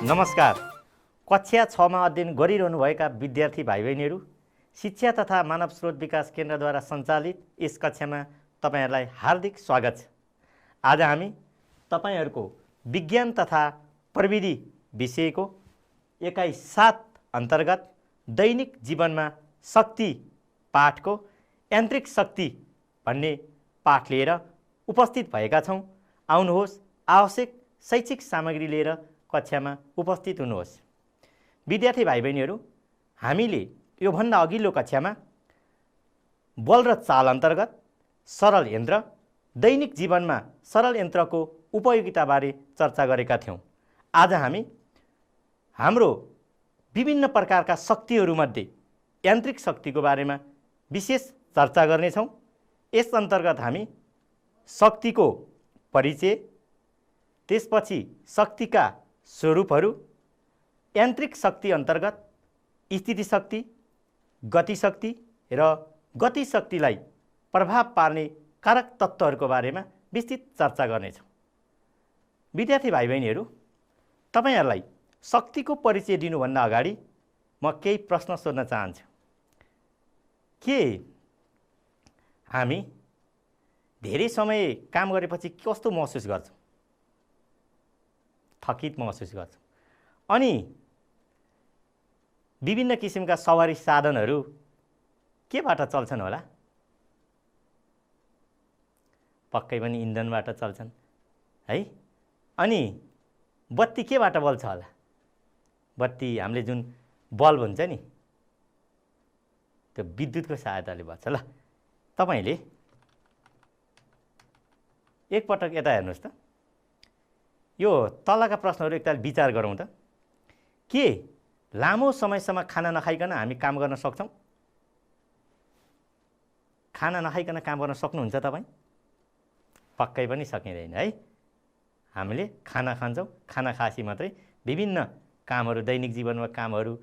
नमस्कार। कक्षा 6 मा अध्ययन गरिरहनुभएका विद्यार्थी भाइ बहिनीहरू, शिक्षा तथा मानव स्रोत विकास केन्द्रद्वारा सञ्चालित यस कक्षामा तपाईहरुलाई हार्दिक स्वागत छ। आज हामी तपाईहरुको विज्ञान तथा प्रविधि विषयको एकाइ 7 अन्तर्गत दैनिक जीवनमा शक्ति पाठको यान्त्रिक शक्ति भन्ने पाठ लिएर उपस्थित भएका छौं। आउनुहोस्, आवश्यक शैक्षिक सामग्री लिएर कक्षामा उपस्थित हुनुहोस्। विद्यार्थी भाइ बहिनीहरू, हामीले यो भन्दा अघिल्लो कक्षामा बल र चाल अन्तर्गत सरल यन्त्र, दैनिक जीवनमा सरल यन्त्रको उपयोगिता बारे चर्चा गरेका थियौं। आज हामी हाम्रो विभिन्न प्रकारका शक्तिहरूमध्ये यान्त्रिक शक्तिको बारेमा विशेष चर्चा गर्नेछौं। यस अन्तर्गत हामी शक्तिको परिचय, त्यसपछि शक्तिका स्वरूपहरू, यान्त्रिक शक्ति अन्तर्गत स्थिति शक्ति, गति शक्ति र गति शक्तिलाई प्रभाव पार्ने कारक तत्त्वहरूको बारेमा विस्तृत चर्चा गर्नेछौँ। विद्यार्थी भाइ बहिनीहरू, तपाईहरुलाई शक्तिको परिचय दिनुभन्दा अगाडि म केही प्रश्न सोध्न चाहन्छु। के हामी धेरै समय काम गरेपछि कस्तो महसुस गर्छौँ? थकित महसुस गर्छौँ। अनि विभिन्न किसिमका सवारी साधनहरू केबाट चल्छन् होला? पक्कै पनि इन्धनबाट चल्छन् है। अनि बत्ती केबाट बल्छ होला? बत्ती हामीले जुन बल्ब हुन्छ नि, त्यो विद्युतको सहायताले बल्छ। ल, तपाईले एकपटक यता हेर्नुहोस् त। यो तलका प्रश्नहरू एकताल विचार गरौँ त। के लामो समयसम्म खाना नखाइकन हामी काम गर्न सक्छौँ? खाना नखाइकन काम गर्न सक्नुहुन्छ तपाईँ? पक्कै पनि सकिँदैन है। हामीले खाना खान्छौँ, खाना खाएपछि मात्रै विभिन्न कामहरू, दैनिक जीवनमा कामहरू,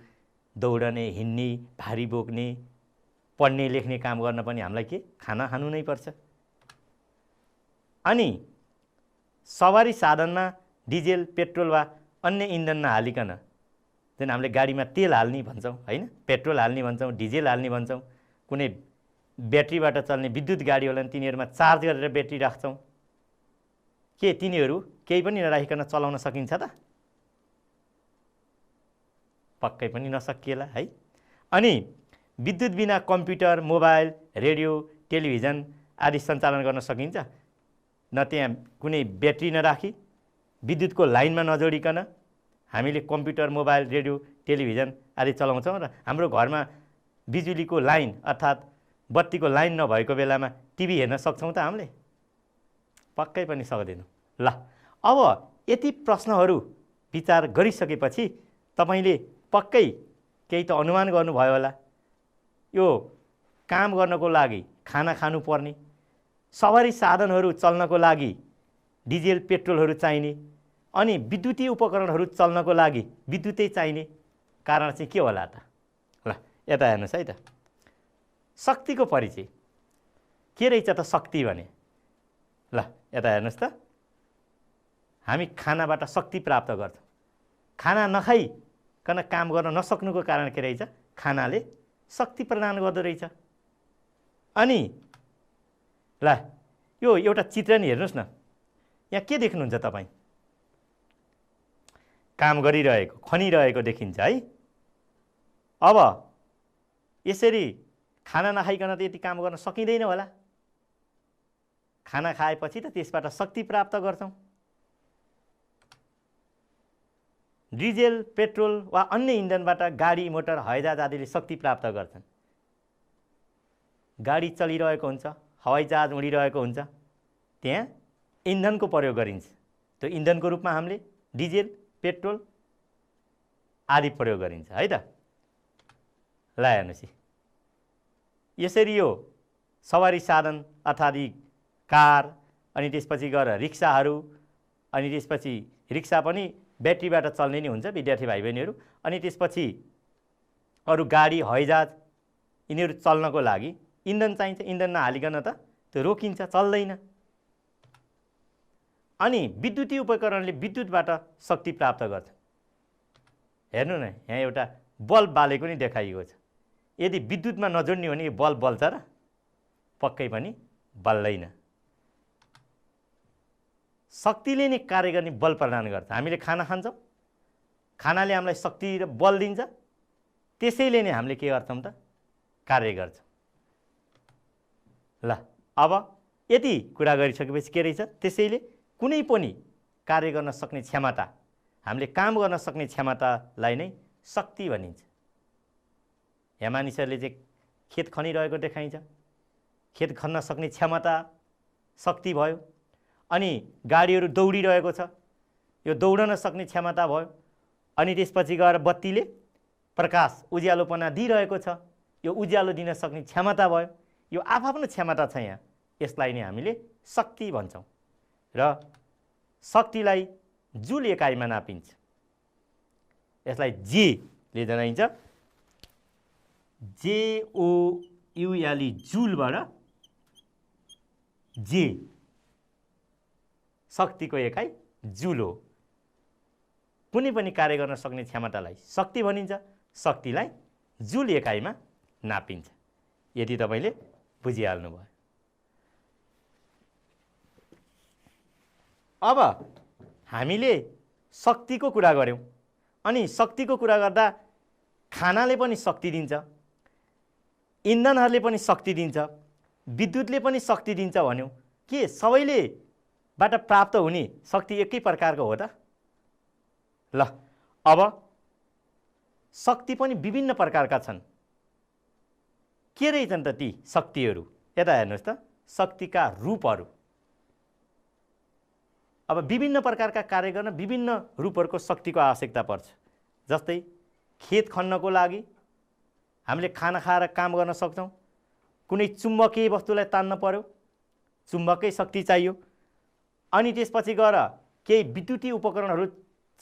दौडने, हिँड्ने, भारी बोक्ने, पढ्ने, लेख्ने काम गर्न पनि हामीलाई के खाना खानु नै पर्छ। अनि सवारी साधनमा डिजेल, पेट्रोल वा अन्य इन्धन नहालिकन, जुन हामीले गाडीमा तेल हाल्ने भन्छौँ हैन, पेट्रोल हाल्ने भन्छौँ, डिजेल हाल्ने भन्छौँ, कुनै ब्याट्रीबाट चल्ने विद्युत गाडी होला नि, तिनीहरूमा चार्ज गरेर ब्याट्री राख्छौँ। के तिनीहरू केही पनि नराखिकन चलाउन सकिन्छ त? पक्कै पनि नसकिएला है। अनि विद्युत बिना कम्प्युटर, मोबाइल, रेडियो, टेलिभिजन आदि सञ्चालन गर्न सकिन्छ? न त्यहाँ कुनै ब्याट्री नराखी, विद्युतको लाइनमा नजोडिकन हामीले कम्प्युटर, मोबाइल, रेडियो, टेलिभिजन आदि चलाउँछौँ र हाम्रो घरमा बिजुलीको लाइन अर्थात् बत्तीको लाइन नभएको बेलामा टिभी हेर्न सक्छौँ त हामीले? पक्कै पनि सक्दैनौँ। ल, अब यति प्रश्नहरू विचार गरिसकेपछि तपाईले पक्कै केही त अनुमान गर्नुभयो होला। यो काम गर्नको लागि खाना खानुपर्ने, सवारी साधनहरू चल्नको लागि डिजेल, पेट्रोलहरू चाहिने, अनि विद्युतीय उपकरणहरू चल्नको लागि विद्युतै चाहिने कारण चाहिँ के होला त? ल, यता हेर्नुहोस् है त। शक्तिको परिचय के रहेछ त शक्ति भने? ल, यता हेर्नुहोस् त। हामी खानाबाट शक्ति प्राप्त गर्छौँ। खाना नखाइकन काम गर्न नसक्नुको कारण के रहेछ? खानाले शक्ति प्रदान गर्दो रहेछ। अनि ल, यो एउटा चित्र नि हेर्नुहोस् न। यहाँ के देख्नुहुन्छ तपाईँ? काम गरिरहेको, खनिरहेको देखिन्छ है। अब यसरी खाना नखाइकन त यति काम गर्न सकिँदैन होला। खाना खाएपछि त त्यसबाट शक्ति प्राप्त गर्छौँ। डिजेल, पेट्रोल वा अन्य इन्धनबाट गाडी, मोटर, हवाईजहाज आदिले शक्ति प्राप्त गर्छन्। गाडी चलिरहेको हुन्छ, हवाईजहाज उडिरहेको हुन्छ, त्यहाँ इन्धनको प्रयोग गरिन्छ। त्यो इन्धनको रूपमा हामीले डिजेल, पेट्रोल आदि प्रयोग गरिन्छ है त। ल, हेर्नुहोस्, यसरी यो सवारी साधन अर्थात् कार, अनि त्यसपछि गएर रिक्साहरू, अनि त्यसपछि रिक्सा पनि ब्याट्रीबाट चल्ने नै हुन्छ विद्यार्थी भाइ बहिनीहरू। अनि त्यसपछि अरू गाडी, हवाईजहाज, यिनीहरू चल्नको लागि इन्धन चाहिन्छ। इन्धन नहालिकन त त्यो रोकिन्छ, चल्दैन। अनि विद्युतीय उपकरणले विद्युतबाट शक्ति प्राप्त गर्छ। हेर्नु न, यहाँ एउटा बल्ब बालेको नि देखाइएको छ। यदि विद्युतमा नजोड्ने हो भने यो बल्ब बल्छ र? पक्कै पनि बल्दैन। शक्तिले नै कार्य गर्ने बल प्रदान गर्छ। हामीले खाना खान्छौँ, खानाले हामीलाई शक्ति र बल दिन्छ, त्यसैले नै हामीले के गर्छौँ त? कार्य गर्छौँ। ल अब यति कुरा गरिसकेपछि के रहेछ? त्यसैले कुनै पनि कार्य गर्न सक्ने क्षमता, हामीले काम गर्न सक्ने क्षमतालाई नै शक्ति भनिन्छ। यहाँ मानिसहरूले चाहिँ खेत खनिरहेको देखाइन्छ, खेत खन्न सक्ने क्षमता शक्ति भयो। अनि गाडीहरू दौडिरहेको छ, यो दौडन सक्ने क्षमता भयो। अनि त्यसपछि गएर बत्तीले प्रकाश उज्यालोपना दिइरहेको छ, यो उज्यालो दिन सक्ने क्षमता भयो। यो आफआफ्नो क्षमता छ यहाँ, यसलाई नै हामीले शक्ति भन्छौँ। र शक्तिलाई जुल एकाइमा नापिन्छ। यसलाई जेले जनाइन्छ, JOULE जुलबाट जे, शक्तिको एकाइ जुल हो। कुनै पनि कार्य गर्न सक्ने क्षमतालाई शक्ति भनिन्छ, शक्तिलाई जुल एकाइमा नापिन्छ। यदि तपाईँले बुझिहाल्नुभयो। अब हामीले शक्तिको कुरा गऱ्यौँ, अनि शक्तिको कुरा गर्दा खानाले पनि शक्ति दिन्छ, इन्धनहरूले पनि शक्ति दिन्छ, विद्युतले पनि शक्ति दिन्छ भन्यौँ। के सबैले बाट प्राप्त हुने शक्ति एकै प्रकारको हो त? ल अब शक्ति पनि विभिन्न प्रकारका छन्। के रहेछन् त ती शक्तिहरू? यता हेर्नुहोस् त, शक्तिका रूपहरू। अब विभिन्न प्रकारका कार्य गर्न विभिन्न रूपहरूको शक्तिको आवश्यकता पर्छ। जस्तै खेत खन्नको लागि हामीले खाना खाएर काम गर्न सक्छौँ। कुनै चुम्बकीय वस्तुलाई तान्न पर्यो, चुम्बकै शक्ति चाहियो। अनि त्यसपछि गएर केही विद्युतीय उपकरणहरू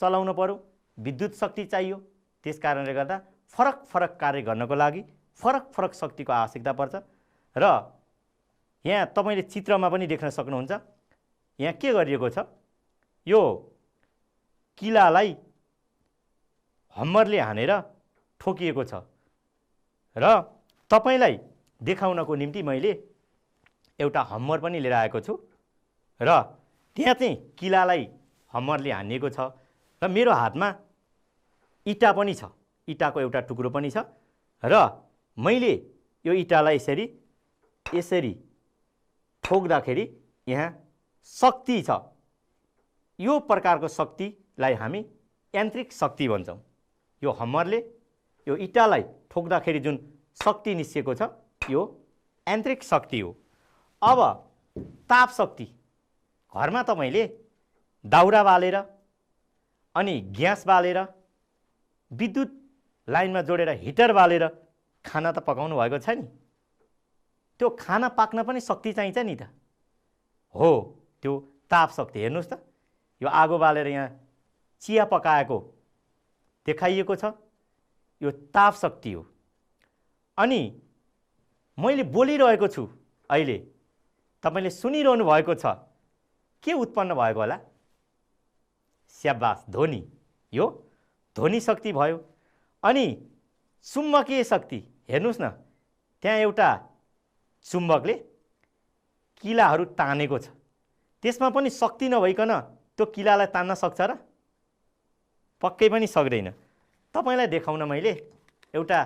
चलाउन पर्यो, विद्युत शक्ति चाहियो। त्यस कारणले गर्दा फरक फरक कार्य गर्नको लागि फरक फरक शक्तिको आवश्यकता पर्छ। र यहाँ तपाईँले चित्रमा पनि देख्न सक्नुहुन्छ, यहाँ के गरिएको छ? यो किलालाई हम्मरले हानेर ठोकिएको छ। र तपाईँलाई देखाउनको निम्ति मैले एउटा हम्मर पनि लिएर आएको छु। र त्यहाँ चाहिँ किलालाई हम्मरले हानिएको छ। र मेरो हातमा इँटा पनि छ, इँटाको एउटा टुक्रो पनि छ। र मैले यो इँटालाई यसरी ठोक्दाखेरि यहाँ शक्ति छ। यो प्रकारको शक्तिलाई हामी यान्त्रिक शक्ति भन्छौँ। यो हम्मरले यो इँटालाई ठोक्दाखेरि जुन शक्ति निस्केको छ, यो यान्त्रिक शक्ति हो। अब ताप शक्ति, घरमा तपाईँले दाउरा बालेर अनि ग्यास बालेर विद्युत लाइनमा जोडेर हिटर बालेर खाना त पकाउनु भएको छ नि, त्यो खाना पाक्न पनि शक्ति चाहिन्छ नि त। हो, त्यो ताप शक्ति। हेर्नुहोस् त, यो आगो बालेर यहाँ चिया पकाएको देखाइएको छ, यो ताप शक्ति हो। अनि मैले बोलिरहेको छु अहिले, तपाईँले सुनिरहनु भएको छ, के उत्पन्न भएको होला? स्याबास, ध्वनि। यो ध्वनि शक्ति भयो। अनि चुम्बकीय शक्ति, हेर्नुहोस् न, त्यहाँ एउटा चुम्बकले किलाहरू तानेको छ, त्यसमा पनि शक्ति नभइकन त्यो किलालाई तान्न सक्छ र? पक्कै पनि सक्दैन। तपाईँलाई देखाउन मैले एउटा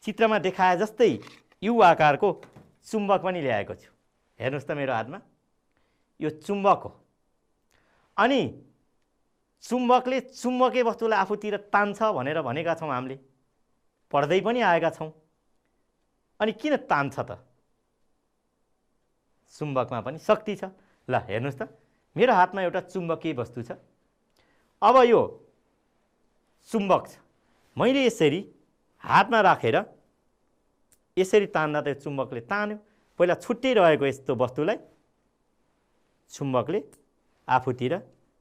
चित्रमा देखाए जस्तै यु आकारको चुम्बक पनि ल्याएको छु। हेर्नुहोस् त मेरो हातमा, यो चुम्बक हो। अनि चुम्बकले चुम्बकीय वस्तुलाई आफूतिर तान्छ भनेर भनेका छौँ, हामीले पढ्दै पनि आएका छौँ। अनि किन तान्छ त? चुम्बकमा पनि शक्ति छ। ल हेर्नुहोस् त, मेरो हातमा एउटा चुम्बकीय वस्तु छ। अब यो चुम्बक छ, मैले यसरी हातमा राखेर यसरी तान्दा त चुम्बकले तान्यो। पहिला छुट्टै रहेको यस्तो वस्तुलाई चुम्बकले आफूतिर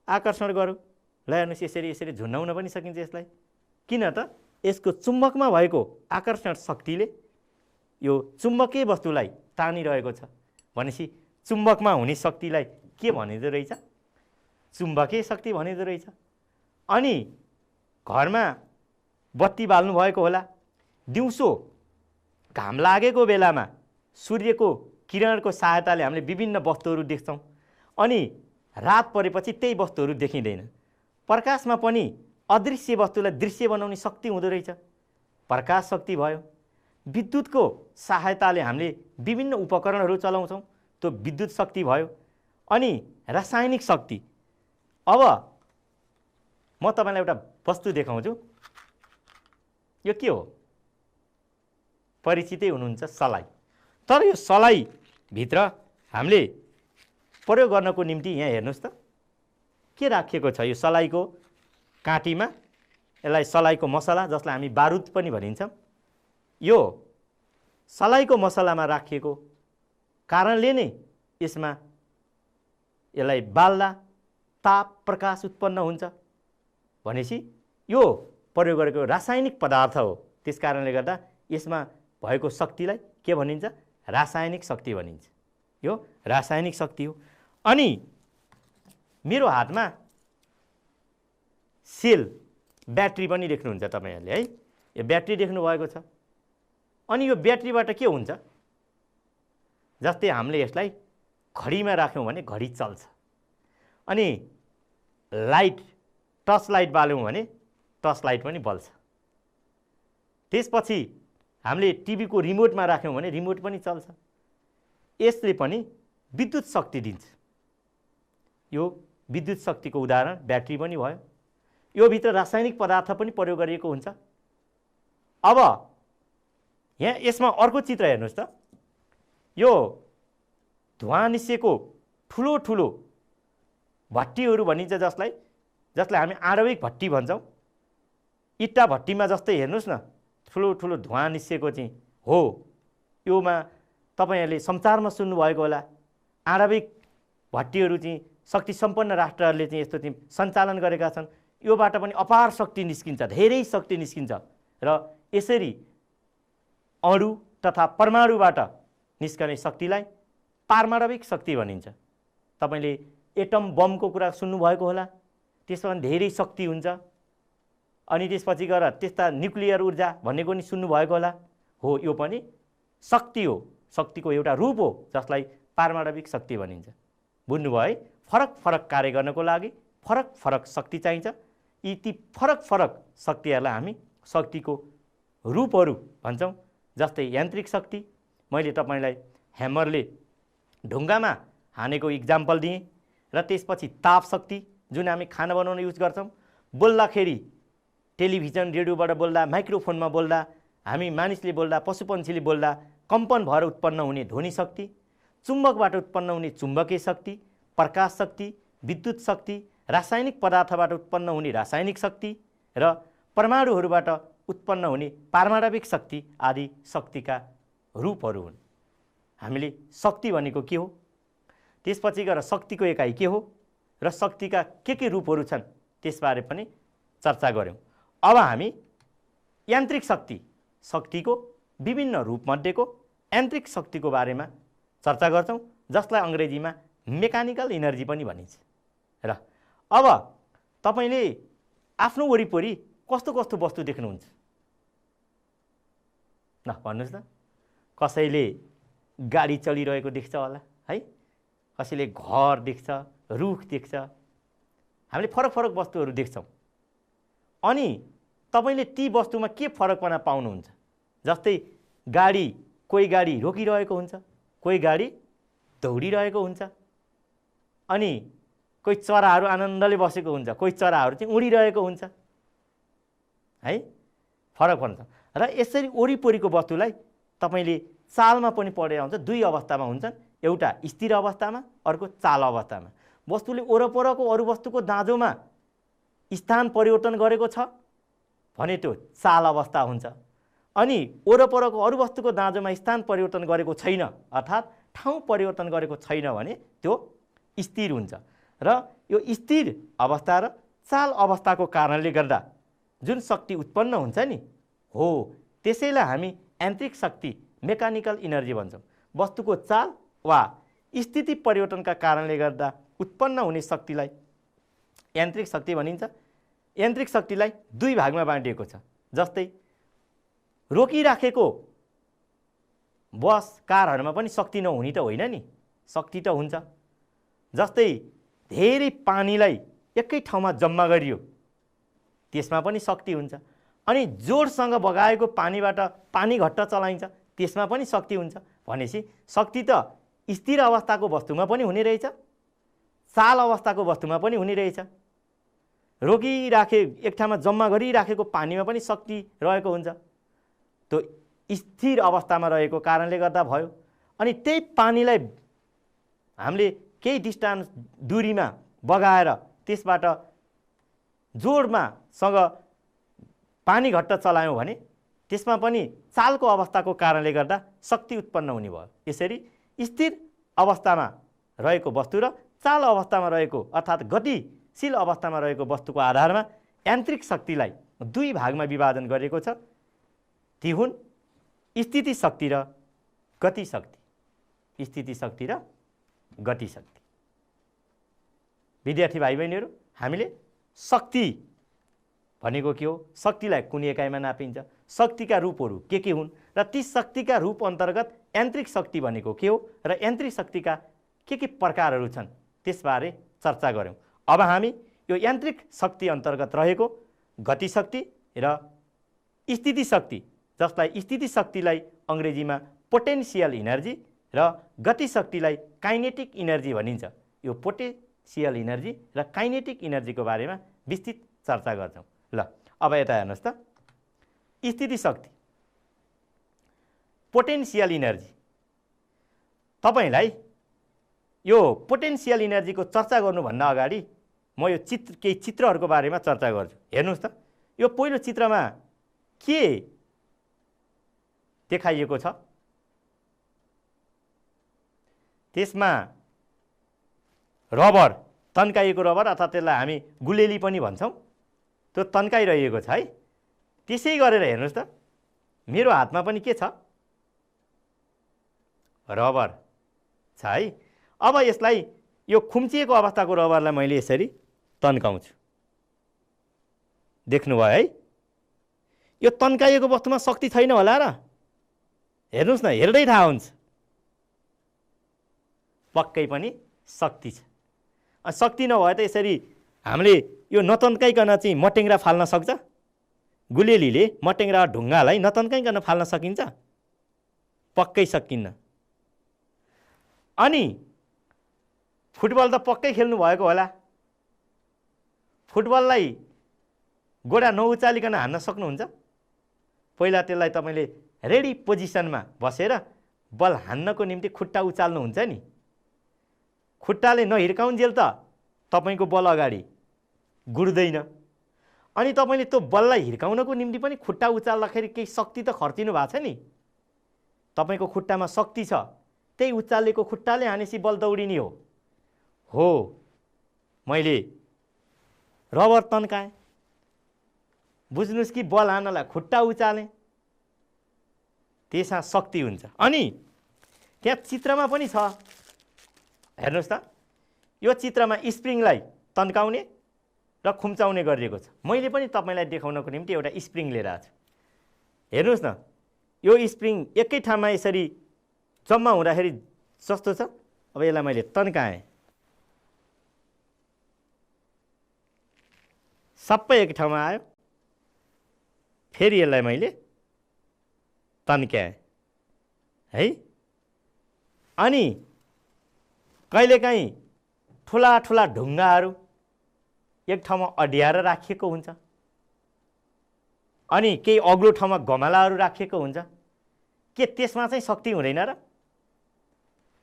आकर्षण गर्यो। ल हेर्नुहोस्, यसरी झुन्डाउन पनि सकिन्छ यसलाई। किन त? यसको चुम्बकमा भएको आकर्षण शक्तिले यो चुम्बकीय वस्तुलाई तानिरहेको छ। भनेपछि चुम्बकमा हुने शक्तिलाई के भनिँदो रहेछ? चुम्बकीय शक्ति भनिँदो रहेछ। अनि घरमा बत्ती बाल्नु भएको होला, दिउँसो घाम लागेको बेलामा सूर्यको किरणको सहायताले हामीले विभिन्न वस्तुहरू देख्छौँ, अनि रात परेपछि त्यही वस्तुहरू देखिँदैन। प्रकाशमा पनि अदृश्य वस्तुलाई दृश्य बनाउने शक्ति हुँदो रहेछ, प्रकाश शक्ति भयो। विद्युतको सहायताले हामीले विभिन्न उपकरणहरू चलाउँछौँ, त्यो विद्युत शक्ति भयो। अनि रासायनिक शक्ति, अब म तपाईँलाई एउटा वस्तु देखाउँछु। यो के हो? परिचितै हुनुहुन्छ, सलाई। तर यो सलाईभित्र हामीले प्रयोग गर्नको निम्ति यहाँ हेर्नुहोस् त के राखिएको छ। यो सलाईको काँटीमा यसलाई सलाईको मसला, जसलाई हामी बारुद पनि भनिन्छौँ, यो सलाईको मसलामा राखिएको कारणले नै यसमा यसलाई बाल्दा ताप प्रकाश उत्पन्न हुन्छ भनेपछि यो प्रयोग गरेको रासायनिक पदार्थ हो। त्यस कारणले गर्दा यसमा भएको शक्तिलाई के भनिन्छ? रासायनिक शक्ति भनिन्छ। यो रासायनिक शक्ति हो। अनि मेरो हातमा सेल ब्याट्री पनि देख्नुहुन्छ तपाईहरुले है, यो ब्याट्री देख्नु भएको छ। अनि यो ब्याट्रीबाट के हुन्छ? जस्तै हामीले यसलाई घडीमा राख्यौं भने घडी चल्छ, अनि लाइट टर्च लाइट बाल्यौं भने टर्च लाइट पनि बल्छ। त्यसपछि हामीले टिभी को रिमोटमा राख्यौं भने रिमोट पनि चल्छ। यसले पनि विद्युत शक्ति दिन्छ। यो विद्युत शक्तिको उदाहरण ब्याट्री पनि भयो। यो भित्र रासायनिक पदार्थ पनि प्रयोग गरिएको हुन्छ। अब यहाँ यसमा अर्को चित्र हेर्नुस् त। यो धुवाँ निस्केको ठुलो ठुलो भट्टीहरू भनिन्छ, जसलाई हामी आणविक भट्टी भन्छौं। इट्टा भट्टीमा जस्तै हेर्नुस् न, ठुलो ठुलो धुवाँ निस्केको चाहिँ हो। योमा तपाईहरुले समाचारमा सुन्नु भएको होला, आणविक भट्टीहरू चाहिँ शक्ति सम्पन्न राष्ट्रहरूले चाहिँ यस्तो चाहिँ सञ्चालन गरेका छन्। योबाट पनि अपार शक्ति निस्किन्छ, धेरै शक्ति निस्किन्छ। र यसरी अणु तथा परमाणुबाट निस्कने शक्तिलाई पारमाणविक शक्ति भनिन्छ। तपाईले एटम बमको कुरा सुन्नु भएको होला, त्यसमा धेरै शक्ति हुन्छ। अनि त्यसपछि गएर त्यस्ता न्युक्लियर ऊर्जा भनेको नि सुन्नु भएको होला। हो, यो पनि शक्ति हो, शक्तिको एउटा रूप हो, जसलाई पारमाणविक शक्ति भनिन्छ। बुझ्नुभयो है? फरक फरक कार्य गर्नको लागि फरक फरक शक्ति चाहिन्छ। ती फरक फरक शक्तिहरूलाई हामी शक्तिको रूपहरू भन्छौँ। जस्तै यान्त्रिक शक्ति, मैले तपाईलाई ह्यामरले ढुङ्गामा हानेको इक्जाम्पल दिएँ। र त्यसपछि ताप शक्ति, जुन हामी खाना बनाउन युज गर्छौँ। बोल्दाखेरि टेलिभिजन रेडियोबाट बोल्दा, माइक्रोफोनमा बोल्दा, हामी मानिसले बोल्दा, पशुपन्छीले बोल्दा कम्पन भएर उत्पन्न हुने ध्वनि शक्ति, चुम्बकबाट उत्पन्न हुने चुम्बकीय शक्ति, प्रकाश शक्ति, विद्युत शक्ति, रासायनिक पदार्थबाट उत्पन्न हुने रासायनिक शक्ति र परमाणुहरूबाट उत्पन्न हुने पारमाणविक शक्ति आदि शक्तिका रूपहरू हुन्। हामीले शक्ति भनेको के हो, त्यसपछि गएर शक्तिको एकाइ के हो र शक्तिका के रूपहरू छन् त्यसबारे पनि चर्चा गर्यौं। अब हामी यान्त्रिक शक्ति, शक्तिको विभिन्न रूपमध्येको यान्त्रिक शक्तिको बारेमा चर्चा गर्छौं, जसलाई अंग्रेजीमा मेकानिकल इनर्जी पनि भनिन्छ। र अब तपाईले आफ्नो वरिपरि कस्तो कस्तो वस्तु देख्नुहुन्छ? न भन्नुस् न। कसैले गाडी चलिरहेको देख्छ होला है, कसैले घर देख्छ, रुख देख्छ। हामीले फरक फरक वस्तुहरू देख्छौं। अनि तपाईले ती वस्तुमा के फरकपना पाउनुहुन्छ? जस्तै गाडी, कोही गाडी रोकिरहेको हुन्छ, कोही गाडी दौडिरहेको हुन्छ, अनि कोही चराहरू आनन्दले बसेको हुन्छ, कोही चराहरू चाहिँ उडिरहेको हुन्छ है, फरक पर्छ। र यसरी वरिपरिको वस्तुलाई तपाईले चालमा पनि पढेर आउँछ। दुई अवस्थामा हुन्छन्, एउटा स्थिर अवस्थामा, अर्को चाल अवस्थामा। वस्तुले वरपरको अरू वस्तुको दाँजोमा स्थान परिवर्तन गरेको छ भने त्यो चाल अवस्था हुन्छ। अनि वरपरको अरू वस्तुको दाँजोमा स्थान परिवर्तन गरेको छैन, अर्थात् ठाउँ परिवर्तन गरेको छैन भने त्यो स्थिर हुन्छ। र यो स्थिर अवस्था र चाल अवस्थाको कारणले गर्दा जुन शक्ति उत्पन्न हुन्छ नि, हो त्यसैलाई हामी यान्त्रिक शक्ति, मेकानिकल इनर्जी भन्छौँ। वस्तुको चाल वा स्थिति परिवर्तनका कारणले गर्दा उत्पन्न हुने शक्तिलाई यान्त्रिक शक्ति भनिन्छ। यान्त्रिक शक्तिलाई दुई भागमा बाँडिएको छ। जस्तै रोकिराखेको बस कारहरूमा पनि शक्ति नहुने त होइन नि, शक्ति त हुन्छ। जस्तै धेरै पानीलाई एकै ठाउँमा जम्मा गरियो, त्यसमा पनि शक्ति हुन्छ। अनि जोडसँग बगाएको पानीबाट पानी घट्ट चलाइन्छ, त्यसमा पनि शक्ति हुन्छ। भनेपछि शक्ति त स्थिर अवस्थाको वस्तुमा पनि हुने रहेछ, चाल अवस्थाको वस्तुमा पनि हुने रहेछ। एक ठाउँमा जम्मा गरिराखेको पानीमा पनि शक्ति रहेको हुन्छ, त्यो स्थिर अवस्थामा रहेको कारणले गर्दा भयो। अनि त्यही पानीलाई हामीले केही डिस्टेन्स दूरीमा बगाएर त्यसबाट जोडमा सँग पानी घट्ट चलायौँ भने त्यसमा पनि चालको अवस्थाको कारणले गर्दा शक्ति उत्पन्न हुने भयो। यसरी स्थिर अवस्थामा रहेको वस्तु र चाल अवस्थामा रहेको अर्थात् गतिशील अवस्थामा रहेको वस्तुको आधारमा यान्त्रिक शक्तिलाई दुई भागमा विभाजन गरिएको छ। ती हुन् स्थिति शक्ति र गति शक्ति। स्थिति शक्ति र गति शक्ति। विद्यार्थी भाइ बहिनीहरू, हामीले शक्ति भनेको के हो, शक्तिलाई कुन एकाइमा नापिन्छ, शक्तिका रूपहरू के हुन् र ती शक्तिका रूप अन्तर्गत यान्त्रिक शक्ति भनेको के हो र यान्त्रिक शक्तिका के प्रकारहरू छन् त्यसबारे चर्चा गऱ्यौँ। अब हामी यो यान्त्रिक शक्ति अन्तर्गत रहेको गति शक्ति र स्थिति शक्ति, जसलाई स्थिति शक्तिलाई अङ्ग्रेजीमा पोटेन्सियल इनर्जी र गति शक्तिलाई काइनेटिक इनर्जी भनिन्छ, यो पोटेन्सियल इनर्जी र काइनेटिक इनर्जीको बारेमा विस्तृत चर्चा गर्छौँ। ल अब यता हेर्नुहोस् त, स्थिति शक्ति, पोटेन्सियल इनर्जी। तपाईलाई यो पोटेन्सियल इनर्जीको चर्चा गर्नुभन्दा अगाडि म यो केही चित्रहरूको बारेमा चर्चा गर्छु। हेर्नुहोस् त, यो पहिलो चित्रमा के देखाइएको छ, त्यसमा रबर, तन्काइएको रबर अर्थात् त्यसलाई हामी गुलेली पनि भन्छौँ, त्यो तन्काइरहेको छ है। त्यसै गरेर हेर्नुहोस् त, मेरो हातमा पनि के छ, रबर छ है। अब यसलाई, यो खुम्चिएको अवस्थाको रबरलाई मैले यसरी तन्काउँछु, देख्नुभयो है। यो तन्काइएको वस्तुमा शक्ति छैन होला र, हेर्नुहोस् न, हेर्दै थाहा हुन्छ, पक्कै पनि शक्ति छ। शक्ति नभए त यसरी हामीले यो नतन्काइकन चाहिँ मटेङ्ग्रा फाल्न सक्छ? गुलेलीले मटेङ्ग्रा ढुङ्गालाई नतन्काइकन फाल्न सकिन्छ? पक्कै सकिन्न। अनि फुटबल त पक्कै खेल्नु भएको होला, फुटबललाई गोडा नउचालिकन हान्न सक्नुहुन्छ? पहिला त्यसलाई तपाईँले रेडी पोजिसनमा बसेर बल हान्नको निम्ति खुट्टा उचाल्नुहुन्छ नि, खुट्टाले नहिर्काउन्जेल त तपाईँको बल अगाडि गुड्दैन। अनि तपाईँले त्यो बललाई हिर्काउनको निम्ति पनि खुट्टा उचाल्दाखेरि केही शक्ति त खर्चिनु भएको छ नि, तपाईँको खुट्टामा शक्ति छ, त्यही उचालेको खुट्टाले हानेसी बल दौडिने हो। मैले रबर तन्काएँ, बुझ्नुहोस् कि बल हान्नलाई खुट्टा उचालेँ, त्यसमा शक्ति हुन्छ। अनि त्यहाँ चित्रमा पनि छ, हेर्नुहोस् त, यो चित्रमा स्प्रिङलाई तन्काउने र खुम्चाउने गरिएको छ। मैले पनि तपाईँलाई देखाउनको निम्ति एउटा स्प्रिङ लिएर आएको छु। हेर्नुहोस् न, यो स्प्रिङ एकै ठाउँमा यसरी जम्मा हुँदाखेरि जस्तो छ। अब यसलाई मैले तन्काएँ, सबै एक ठाउँमा आयो, फेरि यसलाई मैले तन्क्याएँ है। अनि कहिलेकाहीँ ठुला ठुला ढुङ्गाहरू एक ठाउँमा अड्याएर राखिएको हुन्छ, अनि केही अग्लो ठाउँमा गमलाहरू राखिएको हुन्छ, के त्यसमा चाहिँ शक्ति हुँदैन र?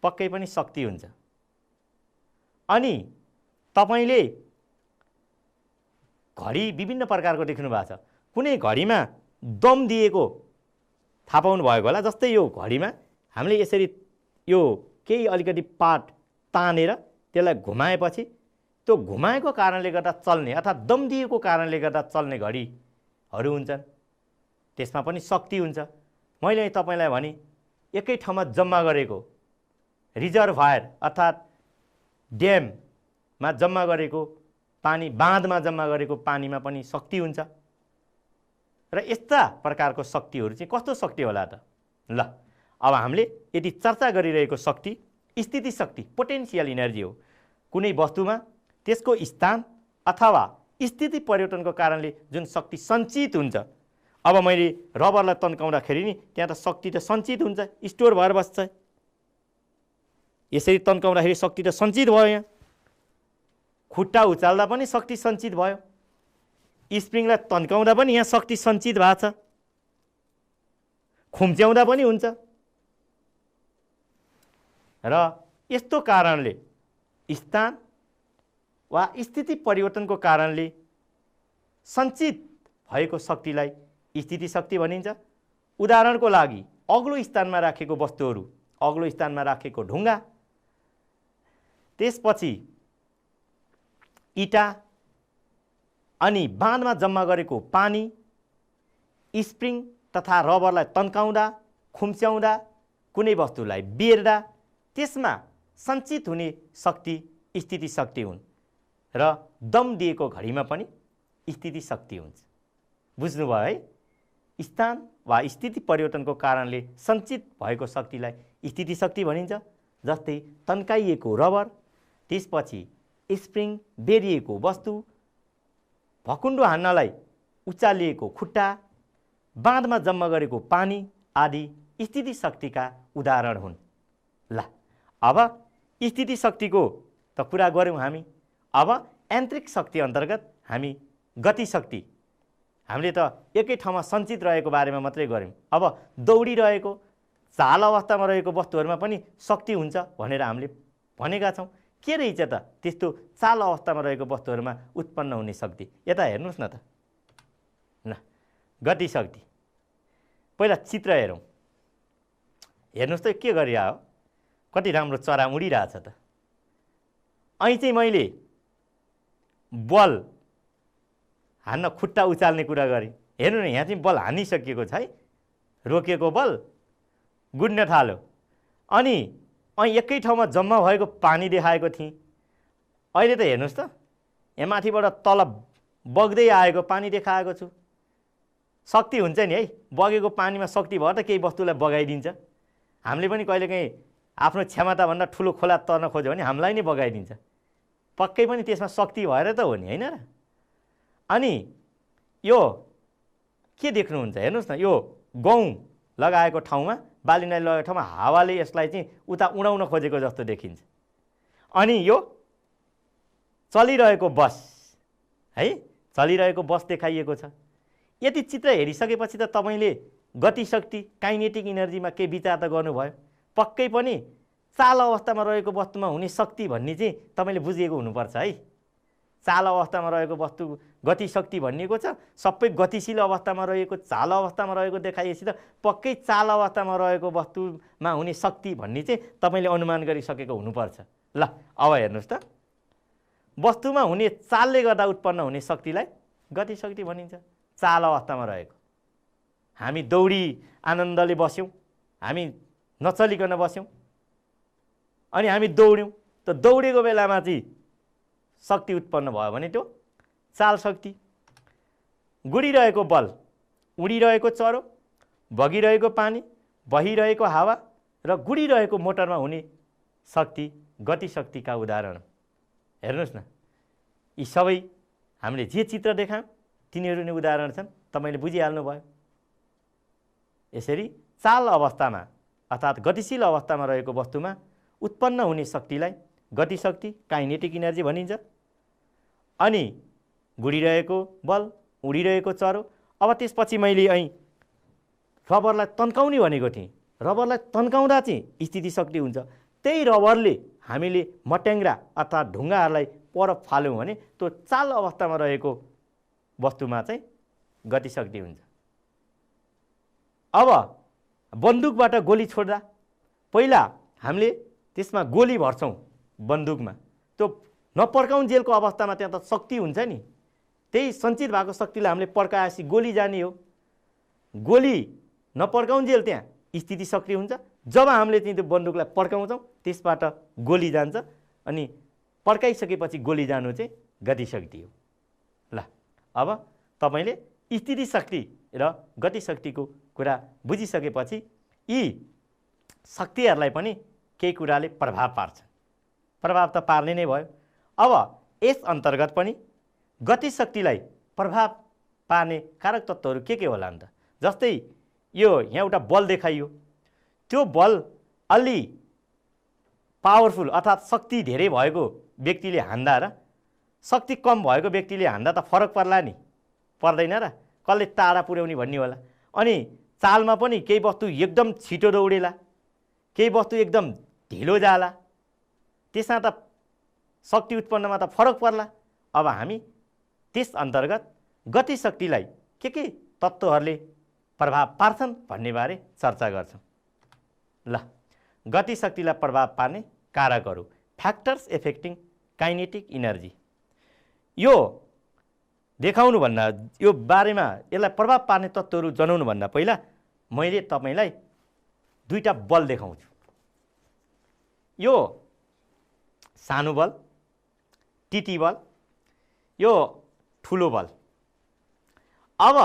पक्कै पनि शक्ति हुन्छ। अनि तपाईँले घडी विभिन्न प्रकारको देख्नु भएको छ, कुनै घडीमा दम दिएको थाहा पाउनु भएको होला। जस्तै यो घडीमा हामीले यसरी यो केही अलिकति पार्ट तानेर त्यसलाई घुमाएपछि त्यो घुमाएको कारणले गर्दा चल्ने अर्थात् दम दिएको कारणले गर्दा चल्ने घडीहरू हुन्छन्, त्यसमा पनि शक्ति हुन्छ। मैले तपाईँलाई भने एकै ठाउँमा जम्मा गरेको रिजर्भयर अर्थात् ड्याममा जम्मा गरेको पानी, बाँधमा जम्मा गरेको पानीमा पनि शक्ति हुन्छ। र यस्ता प्रकारको शक्तिहरू चाहिँ कस्तो शक्ति होला त? ल अब हामीले यदि चर्चा गरिरहेको शक्ति स्थिति शक्ति पोटेन्सियल इनर्जी हो। कुनै वस्तुमा त्यसको स्थान अथवा स्थिति परिवर्तनको कारणले जुन शक्ति सञ्चित हुन्छ। अब मैले रबरलाई तन्काउँदाखेरि नि त्यहाँ त शक्ति त सञ्चित हुन्छ, स्टोर भएर बस्छ। यसरी तन्काउँदाखेरि शक्ति त सञ्चित भयो। यहाँ खुट्टा उचाल्दा पनि शक्ति सञ्चित भयो, स्प्रिङलाई तन्काउँदा पनि यहाँ शक्ति सञ्चित भएको छ, खुम्च्याउँदा पनि हुन्छ। र यस्तो कारणले स्थान वा स्थिति परिवर्तनको कारणले सञ्चित भएको शक्तिलाई स्थिति शक्ति भनिन्छ। उदाहरणको लागि अग्लो स्थानमा राखेको वस्तुहरू, अग्लो स्थानमा राखेको ढुङ्गा, त्यसपछि इटा, अनि बाँधमा जम्मा गरेको पानी, स्प्रिङ तथा रबरलाई तन्काउँदा खुम्च्याउँदा कुनै वस्तुलाई बेर्दा त्यसमा सञ्चित हुने शक्ति स्थिति शक्ति हुन्। र दम दिएको घडीमा पनि स्थिति शक्ति हुन्छ। बुझ्नुभयो है? स्थान वा स्थिति परिवर्तनको कारणले सञ्चित भएको शक्तिलाई स्थिति शक्ति भनिन्छ। जस्तै तन्काइएको रबर, त्यसपछि स्प्रिङ, बेरिएको वस्तु, भकुन्डो हान्नलाई उचालिएको खुट्टा, बाँधमा जम्मा गरेको पानी आदि स्थिति शक्तिका उदाहरण हुन्। ल अब स्थिति शक्तिको त कुरा गऱ्यौँ हामी। अब यान्त्रिक शक्ति अन्तर्गत हामी गति शक्ति, हामीले त एकै ठाउँमा सञ्चित रहेको बारेमा मात्रै गऱ्यौँ। अब दौडिरहेको चाल अवस्थामा रहेको वस्तुहरूमा पनि शक्ति हुन्छ भनेर हामीले भनेका छौँ। के रहेछ त त्यस्तो चाल अवस्थामा रहेको वस्तुहरूमा उत्पन्न हुने शक्ति? यता हेर्नुहोस् न त। ल गति शक्ति पहिला चित्र हेरौँ। हेर्नुहोस् त के गरिरह हो, कति राम्रो चरा उडिरहेछ त। અહીં चाहिँ मैले बल हान्न खुट्टा उचाल्ने कुरा गरेँ। हेर्नु न, यहाँ चाहिँ बल हानिसकिएको छ है, रोकेको बल गुड्न थाल्यो। अनि અહીં एकै ठाउँमा जम्मा भएको पानी देखाएको थिएँ। अहिले त हेर्नुहोस् त, यहाँ माथिबाट तल बग्दै आएको पानी देखाएको छु। शक्ति हुन्छ नि है, बगेको पानीमा शक्ति भयो त केही वस्तुलाई बगाइदिन्छ। हामीले पनि कहिलेकाहीँ आफ्नो क्षमताभन्दा ठुलो खोला तर्न खोज्यो भने हामीलाई नै बगाइदिन्छ। पक्कै पनि त्यसमा शक्ति भएर त हो नि, होइन र? अनि यो के देख्नुहुन्छ हेर्नुहोस् न, यो गहुँ लगाएको ठाउँमा, बाली नाली लगाएको ठाउँमा हावाले यसलाई चाहिँ उता उडाउन खोजेको जस्तो देखिन्छ। अनि यो चलिरहेको बस है, चलिरहेको बस देखाइएको छ। यति चित्र हेरिसकेपछि त तपाईँले गति शक्ति काइनेटिक इनर्जीमा के विचार त गर्नुभयो। पक्कै पनि चाल अवस्थामा रहेको वस्तुमा हुने शक्ति भन्ने चाहिँ तपाईँले बुझिएको हुनुपर्छ है। चाल अवस्थामा रहेको वस्तु गति शक्ति भनिएको छ। सबै गतिशील अवस्थामा रहेको, चाल अवस्थामा रहेको देखाइएपछि त पक्कै चाल अवस्थामा रहेको वस्तुमा हुने शक्ति भन्ने चाहिँ तपाईँले अनुमान गरिसकेको हुनुपर्छ। ल अब हेर्नुहोस् त, वस्तुमा हुने चालले गर्दा उत्पन्न हुने शक्तिलाई गति शक्ति भनिन्छ। चाल अवस्थामा रहेको, हामी दौडी आनन्दले बस्यौँ, हामी नचलिकन बस्यौँ, अनि हामी दौड्यौँ, त दौडेको बेलामा चाहिँ शक्ति उत्पन्न भयो भने त्यो चाल शक्ति। गुडिरहेको बल, उडिरहेको चरो, बगिरहेको पानी, बहिरहेको हावा र गुडिरहेको मोटरमा हुने शक्ति गति शक्तिका उदाहरण। हेर्नुहोस् न, यी सबै हामीले जे चित्र देखायौँ तिनीहरू नै उदाहरण छन्। तपाईँले बुझिहाल्नु भयो। यसरी चाल अवस्थामा अर्थात् गतिशील अवस्थामा रहेको वस्तुमा उत्पन्न हुने शक्तिलाई गति शक्ति काइनेटिक इनर्जी भनिन्छ। अनि गुडिरहेको बल, उडिरहेको चरो। अब त्यसपछि मैले અહીં रबरलाई तन्काउने भनेको थिएँ। रबरलाई तन्काउँदा चाहिँ स्थिति शक्ति हुन्छ। त्यही रबरले हामीले मट्याङ्ग्रा अर्थात् ढुङ्गाहरूलाई पर फाल्यौँ भने त्यो चाल अवस्थामा रहेको वस्तुमा चाहिँ गति शक्ति हुन्छ। अब बन्दुकबाट गोली छोड्दा पहिला हामीले त्यसमा गोली भर्छौँ बन्दुकमा, त्यो नपड्काउन्जेलको अवस्थामा त्यहाँ त शक्ति हुन्छ नि। त्यही सञ्चित भएको शक्तिलाई हामीले पड्काएपछि गोली जाने हो। गोली नपड्काउन्जेल त्यहाँ स्थिति शक्ति हुन्छ। जब हामीले चाहिँ त्यो बन्दुकलाई पड्काउँछौँ त्यसबाट गोली जान्छ, अनि पड्काइसकेपछि गोली जानु चाहिँ गति शक्ति हो। ल अब तपाईँले स्थिति शक्ति र गतिशक्तिको कुरा बुझिसकेपछि यी शक्तिहरूलाई पनि केही कुराले प्रभाव पार्छ। प्रभाव त पार्ने नै भयो। अब यस अन्तर्गत पनि गतिशक्तिलाई प्रभाव पार्ने कारक तत्त्वहरू के होला नि त? जस्तै यो यहाँ एउटा बल देखाइयो, त्यो बल अलि पावरफुल अर्थात् शक्ति धेरै भएको व्यक्तिले हान्दा र शक्ति कम भएको व्यक्तिले हान्दा त फरक पर्ला नि? पर्दैन र? कसले टाढा पुर्याउने भन्ने होला। अनि चालमा पनि केही वस्तु एकदम छिटो दौडेला, केही वस्तु एकदम ढिलो जाला, त्यसमा त शक्ति उत्पन्नमा त फरक पर्ला। अब हामी त्यस अन्तर्गत गतिशक्तिलाई के तत्त्वहरूले प्रभाव पार्छन् भन्नेबारे चर्चा गर्छौँ। ल, गतिशक्तिलाई प्रभाव पार्ने कारकहरू, फ्याक्टर्स एफेक्टिङ काइनेटिक इनर्जी। यो देखाउनुभन्दा, यो बारेमा यसलाई प्रभाव पार्ने तत्त्वहरू जनाउनुभन्दा पहिला मैले तपाईँलाई दुईटा बल देखाउँछु। यो सानो बल, टिटी बल, यो ठुलो बल। अब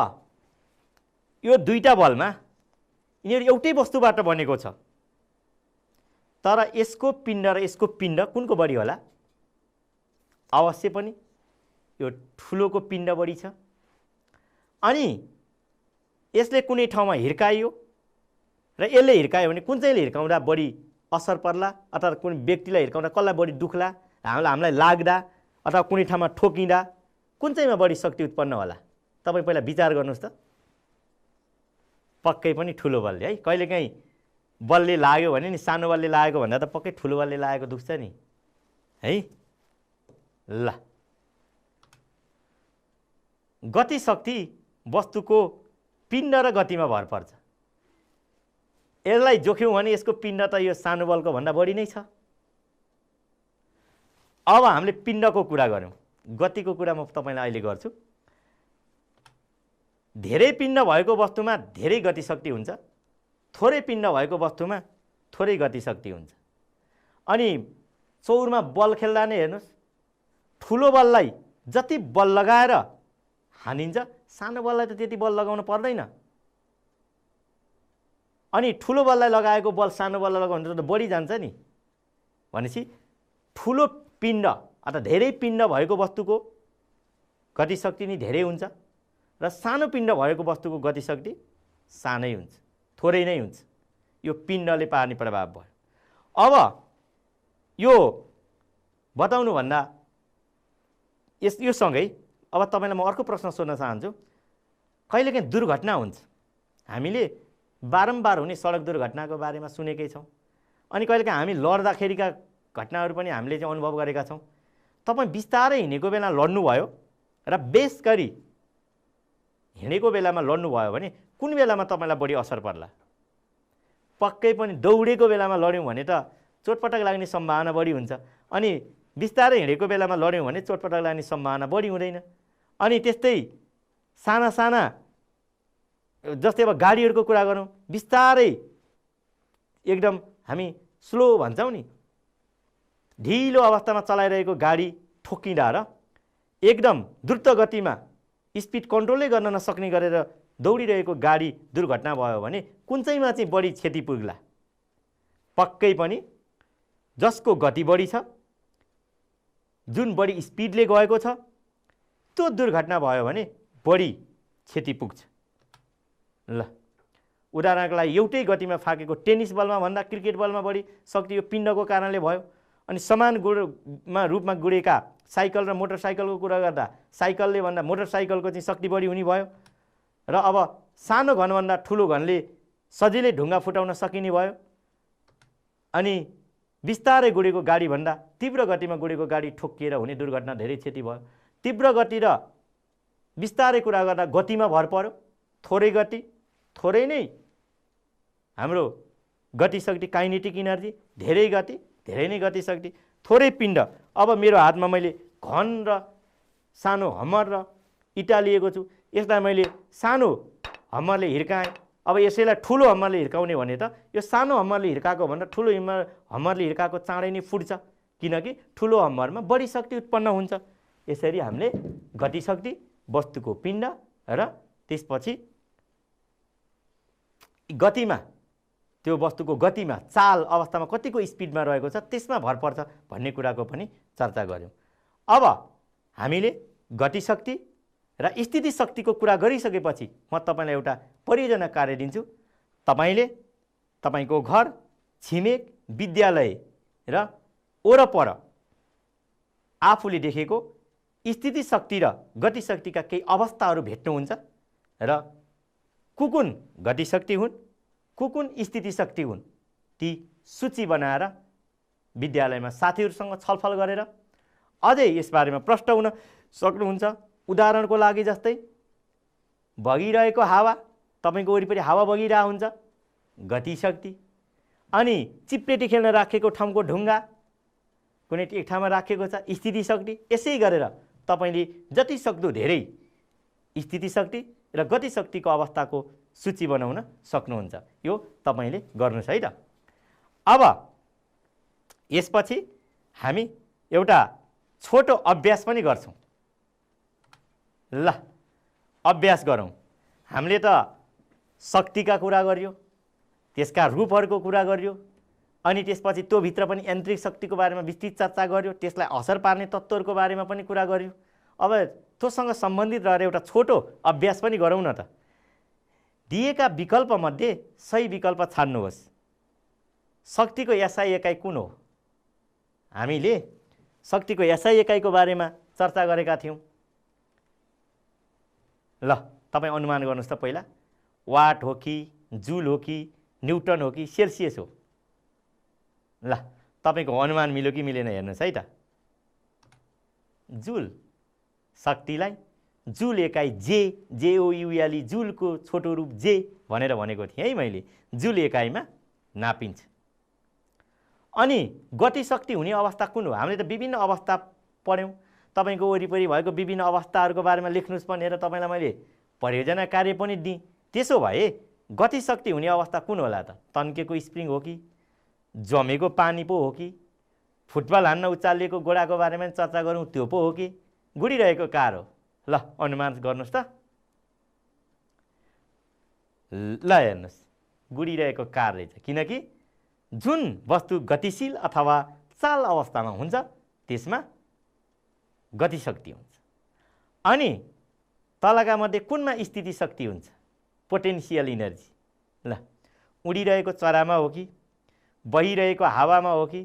यो दुईटा बलमा यिनीहरू एउटै वस्तुबाट बनेको छ, तर यसको पिण्ड र यसको पिण्ड कुनको बढी होला? अवश्य पनि यो ठुलोको पिण्ड बढी छ। अनि यसले कुनै ठाउँमा हिर्काइयो र यसले हिर्कायो भने कुन चाहिँले हिर्काउँदा बढी असर पर्ला, अथवा कुनै व्यक्तिलाई हिर्काउँदा कसलाई बढी दुख्ला, हामीलाई लाग्दा अथवा कुनै ठाउँमा ठोकिँदा कुन चाहिँमा बढी शक्ति उत्पन्न होला? तपाईँ पहिला विचार गर्नुहोस् त। पक्कै पनि ठुलो बलले है। कहिलेकाहीँ बलले लाग्यो भने नि सानो बलले लागेको भन्दा त पक्कै ठुलो बलले लागेको दुख्छ नि है। ल, गतिशक्ति वस्तुको पिण्ड र गतिमा भर पर्छ। यसलाई जोख्यौँ भने यसको पिण्ड त यो सानो बलको भन्दा बढी नै छ। अब हामीले पिण्डको कुरा गऱ्यौँ, गतिको कुरा म तपाईँलाई अहिले गर्छु। धेरै पिण्ड भएको वस्तुमा धेरै गतिशक्ति हुन्छ, थोरै पिण्ड भएको वस्तुमा थोरै गतिशक्ति हुन्छ। अनि चौरमा बल खेल्दा नै हेर्नुहोस्, ठुलो बललाई जति बल लगाएर हानिन्छ, सानो बललाई त त्यति बल लगाउन पर्दैन। अनि ठुलो बललाई लगाएको बल सानो बललाई लगाउनु त बढी जान्छ नि। भनेपछि ठुलो पिण्ड अथवा धेरै पिण्ड भएको वस्तुको गतिशक्ति नि धेरै हुन्छ र सानो पिण्ड भएको वस्तुको गतिशक्ति सानै हुन्छ, थोरै नै हुन्छ। यो पिण्डले पार्ने प्रभाव भयो। अब यो बताउनुभन्दा यो सँगै अब तपाईँलाई म अर्को प्रश्न सोध्न चाहन्छु। कहिलेकाहीँ दुर्घटना हुन्छ, हामीले बारम्बार हुने सडक दुर्घटनाको बारेमा सुनेकै छौँ। अनि कहिलेकाहीँ हामी लड्दाखेरिका घटनाहरू पनि हामीले चाहिँ अनुभव गरेका छौँ। तपाईँ बिस्तारै हिँडेको बेला लड्नुभयो र बेस गरी हिँडेको बेलामा लड्नुभयो भने कुन बेलामा तपाईँलाई बढी असर पर्ला? पक्कै पनि दौडेको बेलामा लड्यौँ भने त चोटपटक लाग्ने सम्भावना बढी हुन्छ। अनि बिस्तारै हिँडेको बेलामा लड्यौँ भने चोटपटक लाग्ने सम्भावना बढी हुँदैन। अनि त्यस्तै साना साना जस्तै अब गाडीहरूको कुरा गरौँ, बिस्तारै एकदम हामी स्लो भन्छौँ नि, ढिलो अवस्थामा चलाइरहेको गाडी ठोकिँदा र एकदम द्रुत गतिमा स्पिड कन्ट्रोलै गर्न नसक्ने गरेर दौडिरहेको गाडी दुर्घटना भयो भने कुन चाहिँमा चाहिँ बढी क्षति पुग्ला? पक्कै पनि जसको गति बढी छ, जुन बढी स्पिडले गएको छ, त्यो दुर्घटना भयो भने बढी क्षति पुग्छ। ल, उदाहरणको लागि एउटै गतिमा फाकेको टेनिस बलमा भन्दा क्रिकेट बलमा बढी शक्ति यो पिण्डको कारणले भयो। अनि समान रूपमा गुडेका साइकल र मोटरसाइकलको कुरा गर्दा साइकलले भन्दा मोटरसाइकलको चाहिँ शक्ति बढी हुने भयो। र अब सानो घनभन्दा ठुलो घनले सजिलै ढुङ्गा फुटाउन सकिने भयो। अनि बिस्तारै गुडेको गाडी भन्दा तीव्र गतिमा गुडेको गाडी ठोकिएर हुने दुर्घटना धेरै क्षति भयो। तीव्र गति र बिस्तारै कुरा गर्दा गतिमा भर पर्यो। थोरै गति, थोरै नै हाम्रो गतिशक्ति काइनेटिक इनर्जी, धेरै गति, धेरै नै गतिशक्ति, थोरै पिण्ड। अब मेरो हातमा मैले घन र सानो हम्मर र इँटा लिएको छु। यसलाई मैले सानो हम्मरले हिर्काएँ। अब यसैलाई ठुलो हम्मरले हिर्काउने भने त यो सानो हम्मरले हिर्काएको भन्दा ठुलो हम्मरले हिर्काएको चाँडै नै फुट्छ, किनकि ठुलो हम्मरमा बढी शक्ति उत्पन्न हुन्छ। यसरी हामीले गतिशक्ति, वस्तुको पिण्ड र त्यसपछि गतिमा, त्यो वस्तुको गतिमा, चाल अवस्थामा कतिको स्पिडमा रहेको छ त्यसमा भर पर्छ भन्ने कुराको पनि चर्चा गऱ्यौँ। अब हामीले गतिशक्ति र स्थिति शक्तिको कुरा गरिसकेपछि म तपाईँलाई एउटा परियोजना कार्य दिन्छु। तपाईँले तपाईँको घर, छिमेक, विद्यालय र वरपर आफूले देखेको स्थिति शक्ति र गतिशक्तिका केही अवस्थाहरू भेट्नुहुन्छ र कुन गतिशक्ति हुन्, कुन स्थिति शक्ति हुन्, ती सूची बनाएर विद्यालयमा साथीहरूसँग छलफल गरेर अझै यसबारेमा प्रश्न हुन सक्नुहुन्छ। उदाहरणको लागि जस्तै बगिरहेको हावा, तपाईँको वरिपरि हावा बगिरहेको हुन्छ, गतिशक्ति। अनि चिप्लेटी खेल्न राखेको ठाउँको ढुङ्गा कुनै एक ठाउँमा राखेको छ, स्थिति शक्ति। यसै गरेर तपाईँले जति सक्दो धेरै स्थिति शक्ति र गतिशक्तिको अवस्थाको सूची बनाउन सक्नुहुन्छ। यो तपाईँले गर्नुहोस् है त। अब यसपछि हामी एउटा छोटो अभ्यास पनि गर्छौँ। ल, अभ्यास गरौँ। हामीले त शक्तिका कुरा गर्यो, त्यसका रूपहरूको कुरा गर्यो, अनि त्यसपछि त्योभित्र पनि यान्त्रिक शक्तिको बारेमा विस्तृत चर्चा गर्यो, त्यसलाई असर पार्ने तत्त्वहरूको बारेमा पनि कुरा गर्यो। अब त्योसँग सम्बन्धित रहेर एउटा छोटो अभ्यास पनि गरौँ न त। दिएका विकल्पमध्ये सही विकल्प छान्नुहोस्। शक्तिको एसआई एकाइ कुन हो? हामीले शक्तिको एसआई एकाइको बारेमा चर्चा गरेका थियौँ। ल, तपाईँ अनुमान गर्नुहोस् त पहिला। वाट हो कि, जुल हो कि, न्युटन हो कि, सेल्सियस हो? ल, तपाईँको अनुमान मिल्यो कि मिलेन हेर्नुहोस् है त। जुल। शक्तिलाई जुल एकाइ जे, जेओयुएलई, जुलको छोटो रूप जे भनेर भनेको थिएँ है मैले। जुल एकाइमा नापिन्छ। अनि गतिशक्ति हुने अवस्था कुन हो? हामीले त विभिन्न अवस्था पढ्यौँ। तपाईँको वरिपरि भएको विभिन्न अवस्थाहरूको बारेमा लेख्नुहोस् भनेर तपाईँलाई मैले परियोजना कार्य पनि दिएँ। त्यसो भए गतिशक्ति हुने अवस्था कुन होला त? तन्केको स्प्रिङ हो कि, जमेको पानी पो हो कि, फुटबल हान्न उचालिएको गोडाको बारेमा चर्चा गरौँ त्यो पो हो कि, गुडिरहेको कार हो? ल, अनुमान गर्नुहोस् त। ल हेर्नुहोस्, गुडिरहेको कार रहेछ। किनकि जुन वस्तु गतिशील अथवा चाल अवस्थामा हुन्छ त्यसमा गतिशक्ति हुन्छ। अनि तलका मध्ये कुनमा स्थिति शक्ति हुन्छ? Potential energy. ल, उडिरहेको चरामा हो कि, बहिरहेको हावामा हो कि,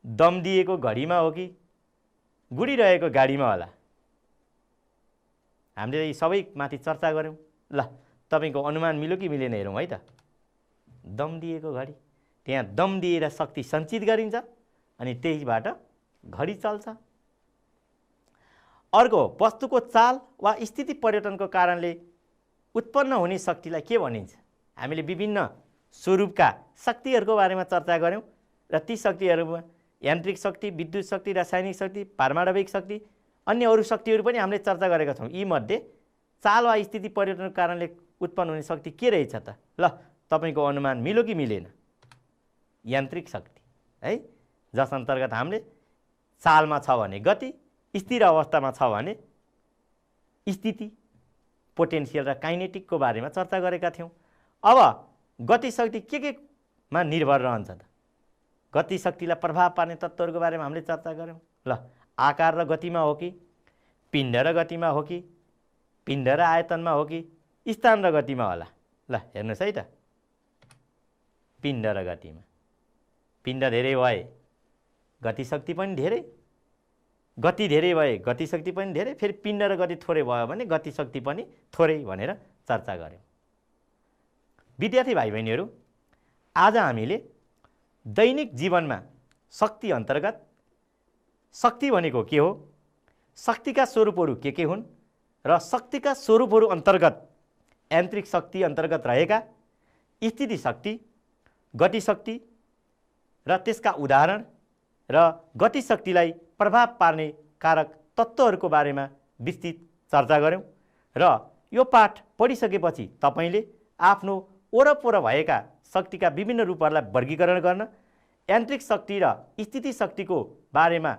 दम दिएको घडीमा हो कि, गुडिरहेको गाडीमा होला? हामीले यी सबै माथि चर्चा गऱ्यौँ। ल, तपाईँको अनुमान मिल्यो कि मिलेन हेरौँ है त। दम दिएको घडी, त्यहाँ दम दिएर शक्ति सञ्चित गरिन्छ अनि त्यहीबाट घडी चल्छ। अर्को, वस्तुको चाल वा स्थिति परिवर्तनको कारणले उत्पन्न हुने शक्तिलाई के भनिन्छ? हामीले विभिन्न स्वरूपका शक्तिहरूको बारेमा चर्चा गऱ्यौँ र ती शक्तिहरूमा यान्त्रिक शक्ति, विद्युत शक्ति, रासायनिक शक्ति, पारमाणविक शक्ति, अन्य अरू शक्तिहरू पनि हामीले चर्चा गरेका छौँ। यीमध्ये चाल वा स्थिति परिवर्तनको कारणले उत्पन्न हुने शक्ति के रहेछ त? ल, तपाईँको अनुमान मिल्यो कि मिलेन? यान्त्रिक शक्ति है, जस अन्तर्गत हामीले चालमा छ भने गति, स्थिर अवस्थामा छ भने स्थिति, पोटेन्सियल र काइनेटिकको बारेमा चर्चा गरेका थियौँ। अब गतिशक्ति केमा निर्भर रहन्छ त? गतिशक्तिलाई प्रभाव पार्ने तत्त्वहरूको बारेमा हामीले चर्चा गऱ्यौँ। ल, आकार र गतिमा हो कि, पिण्ड र गतिमा हो कि, पिण्ड र आयतनमा हो कि, स्थान र गतिमा होला? ल हेर्नुहोस् है त। पिण्ड र गतिमा। पिण्ड धेरै भए गतिशक्ति पनि धेरै, गति धेरै भए गतिशक्ति पनि धेरै, फेरि पिण्ड र गति थोरै भयो भने गतिशक्ति पनि थोरै भनेर चर्चा गऱ्यौँ। विद्यार्थी भाइ बहिनीहरू, आज हामीले दैनिक जीवनमा शक्ति अन्तर्गत शक्ति भनेको के हो, शक्तिका स्वरूपहरू के हुन् र शक्तिका स्वरूपहरू अन्तर्गत यान्त्रिक शक्ति अन्तर्गत रहेका स्थिति शक्ति, गतिशक्ति र त्यसका उदाहरण र गतिशक्तिलाई प्रभाव पार्ने कारक तत्त्वहरूको बारेमा विस्तृत चर्चा गऱ्यौँ। र यो पाठ पढिसकेपछि तपाईँले आफ्नो वरपर भएका शक्तिका विभिन्न रूपहरूलाई वर्गीकरण गर्न, यान्त्रिक शक्ति र स्थिति शक्तिको बारेमा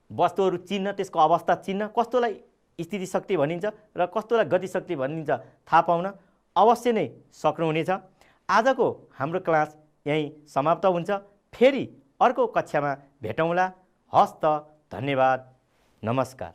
वस्तुहरू चिन्न, त्यसको अवस्था चिन्न, कस्तोलाई स्थिति शक्ति भनिन्छ र कस्तोलाई गतिशक्ति भनिन्छ थाहा पाउन अवश्य नै सक्नुहुनेछ। आजको हाम्रो क्लास यहीँ समाप्त हुन्छ। फेरि अर्को कक्षामा भेटौँला। हस्त, धन्यवाद, नमस्कार।